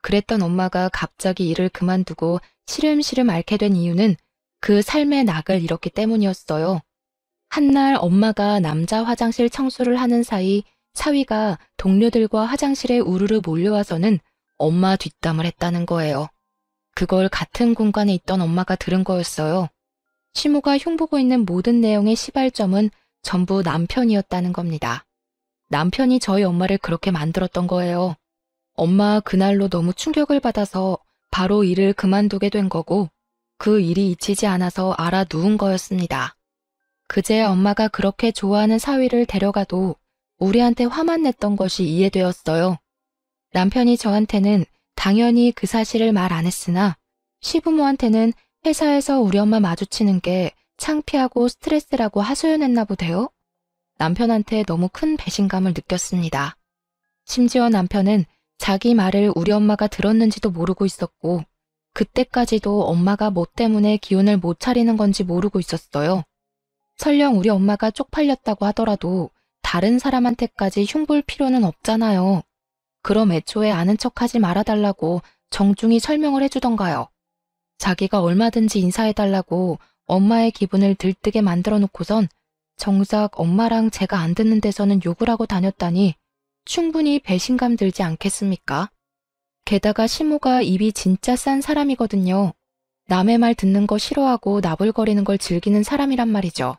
그랬던 엄마가 갑자기 일을 그만두고 시름시름 앓게 된 이유는 그 삶의 낙을 잃었기 때문이었어요. 한날 엄마가 남자 화장실 청소를 하는 사이 사위가 동료들과 화장실에 우르르 몰려와서는 엄마 뒷담을 했다는 거예요. 그걸 같은 공간에 있던 엄마가 들은 거였어요. 시모가 흉보고 있는 모든 내용의 시발점은 전부 남편이었다는 겁니다. 남편이 저희 엄마를 그렇게 만들었던 거예요. 엄마 그날로 너무 충격을 받아서 바로 일을 그만두게 된 거고 그 일이 잊히지 않아서 알아 누운 거였습니다. 그제 엄마가 그렇게 좋아하는 사위를 데려가도 우리한테 화만 냈던 것이 이해되었어요. 남편이 저한테는 당연히 그 사실을 말 안 했으나 시부모한테는 회사에서 우리 엄마 마주치는 게 창피하고 스트레스라고 하소연했나 보대요. 남편한테 너무 큰 배신감을 느꼈습니다. 심지어 남편은 자기 말을 우리 엄마가 들었는지도 모르고 있었고 그때까지도 엄마가 뭐 때문에 기운을 못 차리는 건지 모르고 있었어요. 설령 우리 엄마가 쪽팔렸다고 하더라도 다른 사람한테까지 흉볼 필요는 없잖아요. 그럼 애초에 아는 척하지 말아달라고 정중히 설명을 해주던가요. 자기가 얼마든지 인사해달라고 엄마의 기분을 들뜨게 만들어 놓고선 정작 엄마랑 제가 안 듣는 데서는 욕을 하고 다녔다니 충분히 배신감 들지 않겠습니까? 게다가 시모가 입이 진짜 싼 사람이거든요. 남의 말 듣는 거 싫어하고 나불거리는 걸 즐기는 사람이란 말이죠.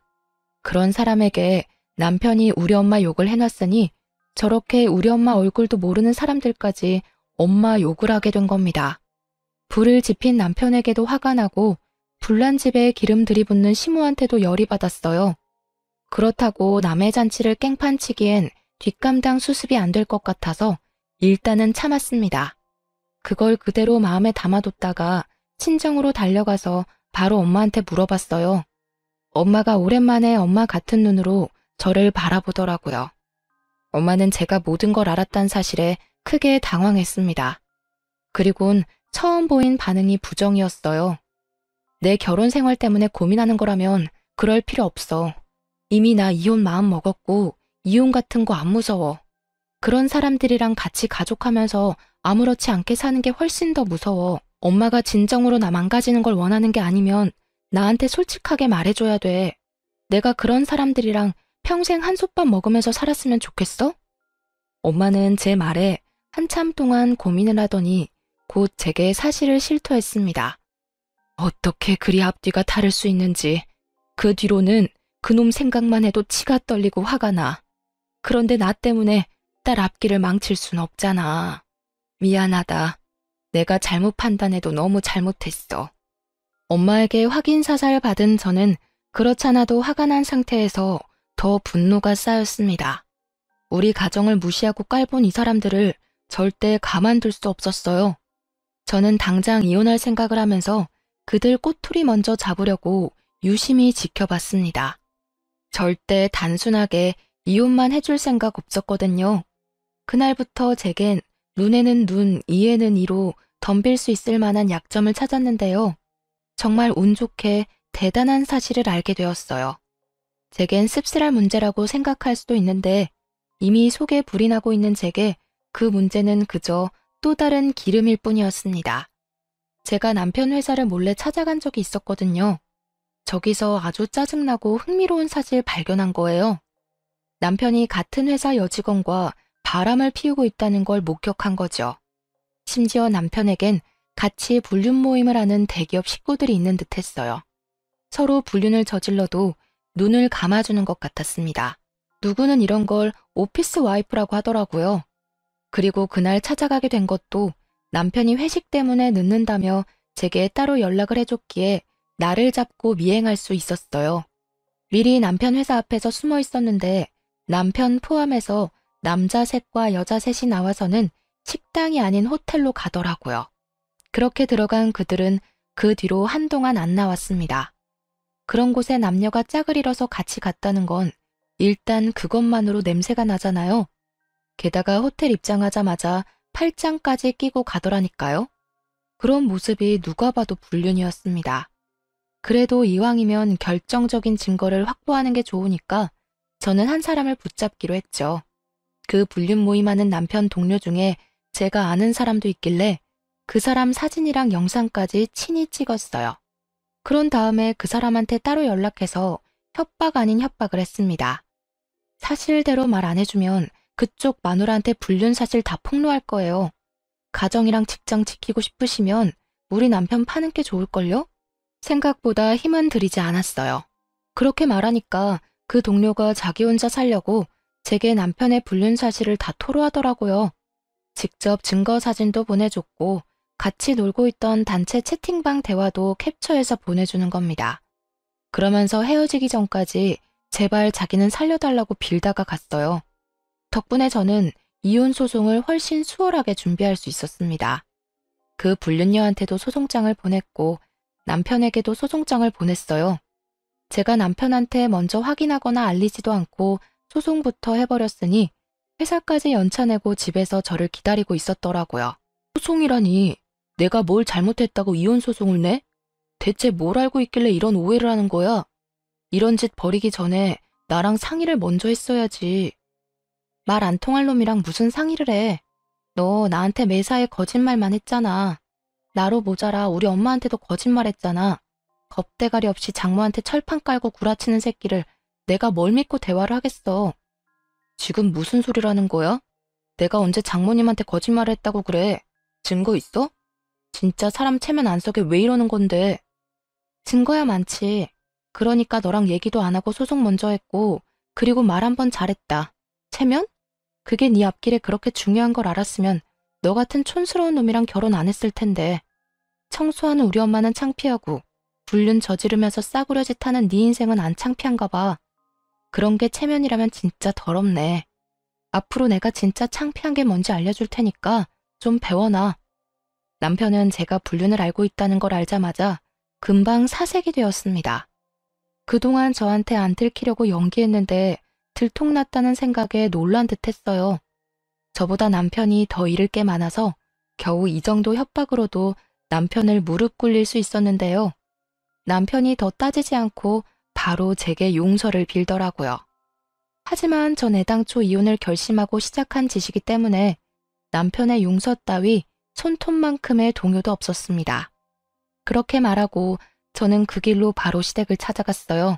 그런 사람에게 남편이 우리 엄마 욕을 해놨으니 저렇게 우리 엄마 얼굴도 모르는 사람들까지 엄마 욕을 하게 된 겁니다. 불을 지핀 남편에게도 화가 나고 불난 집에 기름 들이붓는 시모한테도 열이 받았어요. 그렇다고 남의 잔치를 깽판치기엔 뒷감당 수습이 안 될 것 같아서 일단은 참았습니다. 그걸 그대로 마음에 담아뒀다가 친정으로 달려가서 바로 엄마한테 물어봤어요. 엄마가 오랜만에 엄마 같은 눈으로 저를 바라보더라고요. 엄마는 제가 모든 걸 알았다는 사실에 크게 당황했습니다. 그리곤 처음 보인 반응이 부정이었어요. 내 결혼 생활 때문에 고민하는 거라면 그럴 필요 없어. 이미 나 이혼 마음 먹었고 이혼 같은 거 안 무서워. 그런 사람들이랑 같이 가족하면서 아무렇지 않게 사는 게 훨씬 더 무서워. 엄마가 진정으로 나 망가지는 걸 원하는 게 아니면 나한테 솔직하게 말해줘야 돼. 내가 그런 사람들이랑 평생 한솥밥 먹으면서 살았으면 좋겠어? 엄마는 제 말에 한참 동안 고민을 하더니 곧 제게 사실을 실토했습니다. 어떻게 그리 앞뒤가 다를 수 있는지. 그 뒤로는 그놈 생각만 해도 치가 떨리고 화가 나. 그런데 나 때문에 딸 앞길을 망칠 순 없잖아. 미안하다. 내가 잘못 판단해도 너무 잘못했어. 엄마에게 확인 사살 받은 저는 그렇잖아도 화가 난 상태에서 더 분노가 쌓였습니다. 우리 가정을 무시하고 깔본 이 사람들을 절대 가만둘 수 없었어요. 저는 당장 이혼할 생각을 하면서 그들 꼬투리 먼저 잡으려고 유심히 지켜봤습니다. 절대 단순하게 이혼만 해줄 생각 없었거든요. 그날부터 제겐 눈에는 눈, 이에는 이로 덤빌 수 있을 만한 약점을 찾았는데요. 정말 운 좋게 대단한 사실을 알게 되었어요. 제겐 씁쓸할 문제라고 생각할 수도 있는데 이미 속에 불이 나고 있는 제게 그 문제는 그저 또 다른 기름일 뿐이었습니다. 제가 남편 회사를 몰래 찾아간 적이 있었거든요. 저기서 아주 짜증나고 흥미로운 사실 발견한 거예요. 남편이 같은 회사 여직원과 바람을 피우고 있다는 걸 목격한 거죠. 심지어 남편에겐 같이 불륜 모임을 하는 대기업 식구들이 있는 듯 했어요. 서로 불륜을 저질러도 눈을 감아주는 것 같았습니다. 누구는 이런 걸 오피스 와이프라고 하더라고요. 그리고 그날 찾아가게 된 것도 남편이 회식 때문에 늦는다며 제게 따로 연락을 해줬기에 나를 잡고 미행할 수 있었어요. 미리 남편 회사 앞에서 숨어 있었는데 남편 포함해서 남자 셋과 여자 셋이 나와서는 식당이 아닌 호텔로 가더라고요. 그렇게 들어간 그들은 그 뒤로 한동안 안 나왔습니다. 그런 곳에 남녀가 짝을 이뤄서 같이 갔다는 건 일단 그것만으로 냄새가 나잖아요. 게다가 호텔 입장하자마자 팔짱까지 끼고 가더라니까요. 그런 모습이 누가 봐도 불륜이었습니다. 그래도 이왕이면 결정적인 증거를 확보하는 게 좋으니까 저는 한 사람을 붙잡기로 했죠. 그 불륜 모임하는 남편 동료 중에 제가 아는 사람도 있길래 그 사람 사진이랑 영상까지 친히 찍었어요. 그런 다음에 그 사람한테 따로 연락해서 협박 아닌 협박을 했습니다. 사실대로 말 안 해주면 그쪽 마누라한테 불륜 사실 다 폭로할 거예요. 가정이랑 직장 지키고 싶으시면 우리 남편 파는 게 좋을걸요? 생각보다 힘은 들이지 않았어요. 그렇게 말하니까 그 동료가 자기 혼자 살려고 제게 남편의 불륜 사실을 다 토로하더라고요. 직접 증거 사진도 보내줬고 같이 놀고 있던 단체 채팅방 대화도 캡처해서 보내주는 겁니다. 그러면서 헤어지기 전까지 제발 자기는 살려달라고 빌다가 갔어요. 덕분에 저는 이혼 소송을 훨씬 수월하게 준비할 수 있었습니다. 그 불륜녀한테도 소송장을 보냈고 남편에게도 소송장을 보냈어요. 제가 남편한테 먼저 확인하거나 알리지도 않고 소송부터 해버렸으니 회사까지 연차내고 집에서 저를 기다리고 있었더라고요. 소송이라니, 내가 뭘 잘못했다고 이혼 소송을 내? 대체 뭘 알고 있길래 이런 오해를 하는 거야? 이런 짓 벌이기 전에 나랑 상의를 먼저 했어야지. 말 안 통할 놈이랑 무슨 상의를 해. 너 나한테 매사에 거짓말만 했잖아. 나로 모자라 우리 엄마한테도 거짓말했잖아. 겁대가리 없이 장모한테 철판 깔고 구라치는 새끼를 내가 뭘 믿고 대화를 하겠어. 지금 무슨 소리라는 거야? 내가 언제 장모님한테 거짓말을 했다고 그래? 증거 있어? 진짜 사람 체면 안 서게 왜 이러는 건데? 증거야 많지. 그러니까 너랑 얘기도 안 하고 소송 먼저 했고 그리고 말 한 번 잘했다. 체면? 그게 네 앞길에 그렇게 중요한 걸 알았으면 너 같은 촌스러운 놈이랑 결혼 안 했을 텐데. 청소하는 우리 엄마는 창피하고 불륜 저지르면서 싸구려 짓 하는 네 인생은 안 창피한가 봐. 그런 게 체면이라면 진짜 더럽네. 앞으로 내가 진짜 창피한 게 뭔지 알려줄 테니까 좀 배워놔. 남편은 제가 불륜을 알고 있다는 걸 알자마자 금방 사색이 되었습니다. 그동안 저한테 안 들키려고 연기했는데 들통났다는 생각에 놀란 듯했어요. 저보다 남편이 더 잃을 게 많아서 겨우 이 정도 협박으로도 남편을 무릎 꿇릴 수 있었는데요. 남편이 더 따지지 않고 바로 제게 용서를 빌더라고요. 하지만 전 애당초 이혼을 결심하고 시작한 짓이기 때문에 남편의 용서 따위 손톱만큼의 동요도 없었습니다. 그렇게 말하고 저는 그 길로 바로 시댁을 찾아갔어요.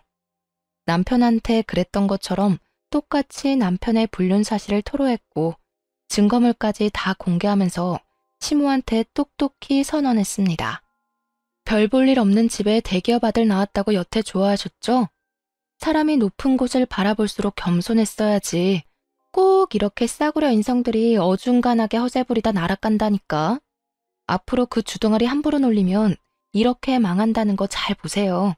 남편한테 그랬던 것처럼 똑같이 남편의 불륜 사실을 토로했고 증거물까지 다 공개하면서 시모한테 똑똑히 선언했습니다. 별 볼 일 없는 집에 대기업 아들 나왔다고 여태 좋아하셨죠? 사람이 높은 곳을 바라볼수록 겸손했어야지. 꼭 이렇게 싸구려 인성들이 어중간하게 허세 부리다 날아간다니까. 앞으로 그 주둥아리 함부로 놀리면 이렇게 망한다는 거 잘 보세요.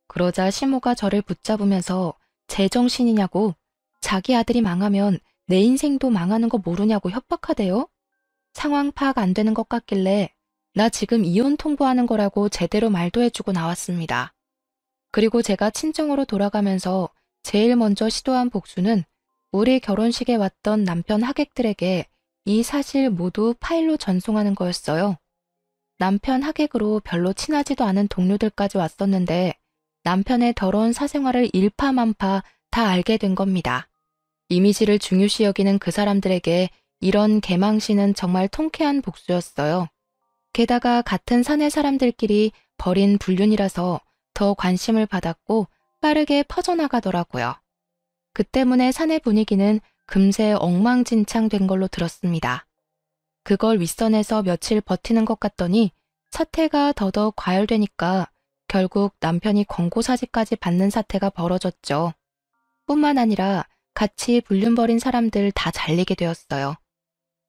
그러자 시모가 저를 붙잡으면서 제정신이냐고, 자기 아들이 망하면 내 인생도 망하는 거 모르냐고 협박하대요. 상황 파악 안 되는 것 같길래 나 지금 이혼 통보하는 거라고 제대로 말도 해주고 나왔습니다. 그리고 제가 친정으로 돌아가면서 제일 먼저 시도한 복수는 우리 결혼식에 왔던 남편 하객들에게 이 사실 모두 파일로 전송하는 거였어요. 남편 하객으로 별로 친하지도 않은 동료들까지 왔었는데 남편의 더러운 사생활을 일파만파 다 알게 된 겁니다. 이미지를 중요시 여기는 그 사람들에게 이런 개망신은 정말 통쾌한 복수였어요. 게다가 같은 사내 사람들끼리 벌인 불륜이라서 더 관심을 받았고 빠르게 퍼져나가더라고요. 그 때문에 사내 분위기는 금세 엉망진창 된 걸로 들었습니다. 그걸 윗선에서 며칠 버티는 것 같더니 사태가 더더욱 과열되니까 결국 남편이 권고사직까지 받는 사태가 벌어졌죠. 뿐만 아니라 같이 불륜 벌인 사람들 다 잘리게 되었어요.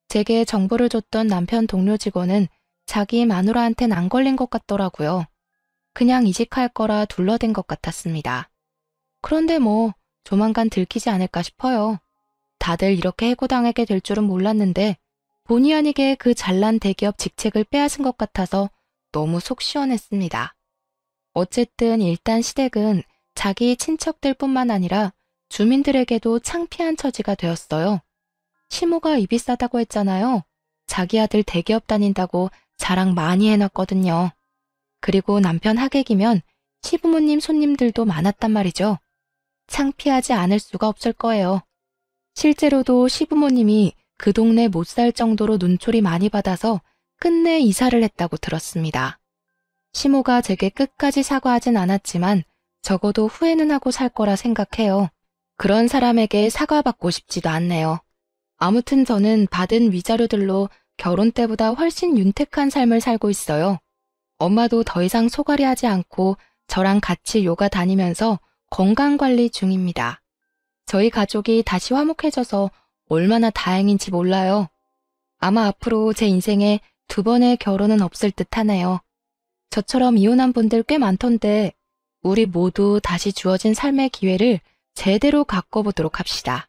제게 정보를 줬던 남편 동료 직원은 자기 마누라한텐 안 걸린 것 같더라고요. 그냥 이직할 거라 둘러댄 것 같았습니다. 그런데 뭐 조만간 들키지 않을까 싶어요. 다들 이렇게 해고당하게 될 줄은 몰랐는데 본의 아니게 그 잘난 대기업 직책을 빼앗은 것 같아서 너무 속 시원했습니다. 어쨌든 일단 시댁은 자기 친척들뿐만 아니라 주민들에게도 창피한 처지가 되었어요. 시모가 입이 싸다고 했잖아요. 자기 아들 대기업 다닌다고 자랑 많이 해놨거든요. 그리고 남편 하객이면 시부모님 손님들도 많았단 말이죠. 창피하지 않을 수가 없을 거예요. 실제로도 시부모님이 그 동네 못 살 정도로 눈초리 많이 받아서 끝내 이사를 했다고 들었습니다. 시모가 제게 끝까지 사과하진 않았지만 적어도 후회는 하고 살 거라 생각해요. 그런 사람에게 사과받고 싶지도 않네요. 아무튼 저는 받은 위자료들로 결혼 때보다 훨씬 윤택한 삶을 살고 있어요. 엄마도 더 이상 소갈이 하지 않고 저랑 같이 요가 다니면서 건강관리 중입니다. 저희 가족이 다시 화목해져서 얼마나 다행인지 몰라요. 아마 앞으로 제 인생에 2번의 결혼은 없을 듯 하네요. 저처럼 이혼한 분들 꽤 많던데 우리 모두 다시 주어진 삶의 기회를 제대로 가꿔보도록 합시다.